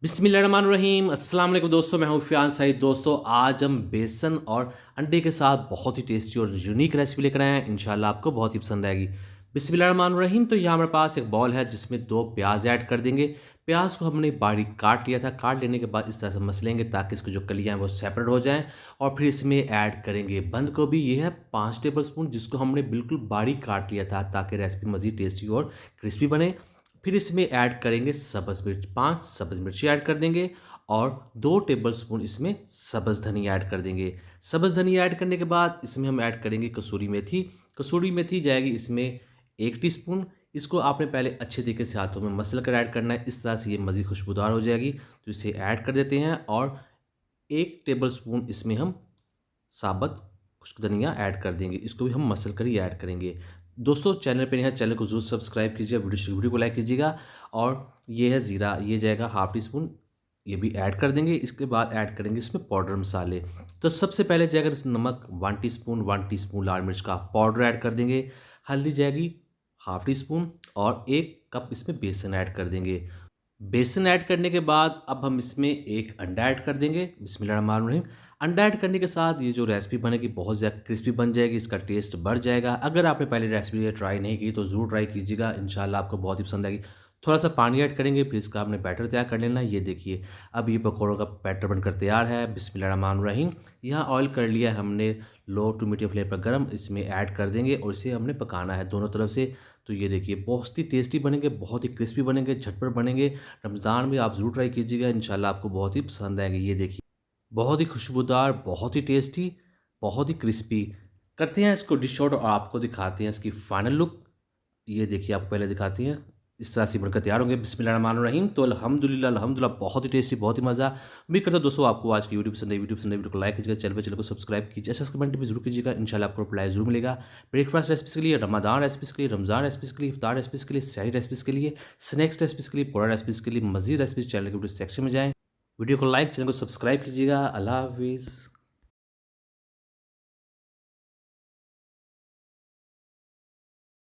बिस्मिल्लाहिर्रहमानिर्रहीम अस्सलाम वालेकुम दोस्तों, मैं हूँ फ़ियान सईद। दोस्तों, आज हम बेसन और अंडे के साथ बहुत ही टेस्टी और यूनिक रेसिपी लेकर आए हैं। इंशाल्लाह आपको बहुत ही पसंद आएगी। बिस्मिल्लाहिर्रहमानिर्रहीम। तो यहाँ हमारे पास एक बॉल है जिसमें 2 प्याज़ ऐड कर देंगे। प्याज़ को हमने बारीक काट लिया था। काट लेने के बाद इस तरह से मसलेंगे ताकि इसकी जो कलियाँ हैं वो सेपरेट हो जाएँ। और फिर इसमें ऐड करेंगे बंद गोभी। ये है 5 टेबल स्पून, जिसको हमने बिल्कुल बारीक काट लिया था ताकि रेसिपी मज़ीद टेस्टी और क्रिस्पी बने। फिर इसमें ऐड करेंगे सब्ज़ मिर्च, 5 सब्ज़ मिर्ची ऐड कर देंगे और 2 टेबलस्पून इसमें सब्ज़ धनिया ऐड कर देंगे। सब्ज़ धनिया ऐड करने के बाद इसमें हम ऐड करेंगे कसूरी मेथी। कसूरी मेथी जाएगी इसमें 1 टीस्पून। इसको आपने पहले अच्छे तरीके से हाथों में मसल कर ऐड करना है, इस तरह से ये मज़ीद खुशबूदार हो जाएगी। तो इसे ऐड कर देते हैं और 1 टेबलस्पून इसमें हम साबुत खुश्क धनिया ऐड कर देंगे। इसको भी हम मसल कर ही ऐड करेंगे। दोस्तों, चैनल पे नए हैं, चैनल को ज़रूर सब्सक्राइब कीजिए, वीडियो को लाइक कीजिएगा। और ये है ज़ीरा, ये जाएगा हाफ़ टी स्पून, ये भी ऐड कर देंगे। इसके बाद ऐड करेंगे इसमें पाउडर मसाले। तो सबसे पहले जाएगा इसमें नमक 1 टीस्पून लाल मिर्च का पाउडर ऐड कर देंगे। हल्दी जाएगी हाफ़ टी स्पून और 1 कप इसमें बेसन ऐड कर देंगे। बेसन ऐड करने के बाद अब हम इसमें 1 अंडा ऐड कर देंगे। बिस्मिल्लाहिर्रहमानिर्रहीम। अंडा ऐड करने के साथ ये जो रेसिपी बनेगी बहुत ज़्यादा क्रिस्पी बन जाएगी, इसका टेस्ट बढ़ जाएगा। अगर आपने पहले रेसिपी ये ट्राई नहीं की तो ज़रूर ट्राई कीजिएगा, इंशाल्लाह आपको बहुत ही पसंद आएगी। थोड़ा-सा पानी ऐड करेंगे, फिर इसका हमने बैटर तैयार कर लेना है। ये देखिए, अब ये पकौड़ों का बैटर बनकर तैयार है। बिस्मिल्लाहिर्रहमानिर्रहीम। यहाँ ऑयल कर लिया है हमने लो टू मीडियम फ्लेम पर गरम, इसमें ऐड कर देंगे और इसे हमने पकाना है दोनों तरफ से। तो ये देखिए, बहुत ही टेस्टी बनेंगे, बहुत ही क्रिस्पी बनेंगे, झटपट बनेंगे। रमज़ान में आप ज़रूर ट्राई कीजिएगा, इंशाल्लाह आपको बहुत ही पसंद आएँगे। ये देखिए, बहुत ही खुशबूदार, बहुत ही टेस्टी, बहुत ही क्रिस्पी। करते हैं इसको डिश आउट और आपको दिखाते हैं इसकी फाइनल लुक। ये देखिए, आपको पहले दिखाते हैं, इस तरह से बनकर तैयार होंगे। बिस्मिल्लाहिर्रहमानिर्रहीम। तो अल्हम्दुलिल्लाह अल्हम्दुलिल्लाह, बहुत ही टेस्टी, बहुत ही मज़ा। उम्मीद करता हूँ दोस्तों आपको आज की वीडियो पसंद आई। वीडियो को लाइक कीजिएगा, चैनल को सब्सक्राइब कीजिए, अच्छा कमेंट भी ज़रूर कीजिएगा। इंशाल्लाह आपको रिप्लाई ज़रूर मिलेगा। ब्रेकफास्ट रेसिपीज़ के लिए, रमज़ान रेसिपीज़ के लिए, रमज़ान रेसिपीज़ के लिए, इफ्तार रेसिपीज़ के लिए, सहरी रेसिपीज़ के लिए, स्नैक्स रेसिपीज़ के लिए, पकौड़ा रेसिपीज़ के लिए, मज़ीद रेसिपीज़ चैनल के वीडियो सेक्शन में जाएँ। वीडियो को लाइक, चैनल को सब्सक्राइब कीजिएगा। अल्लाह हाफ़िज़।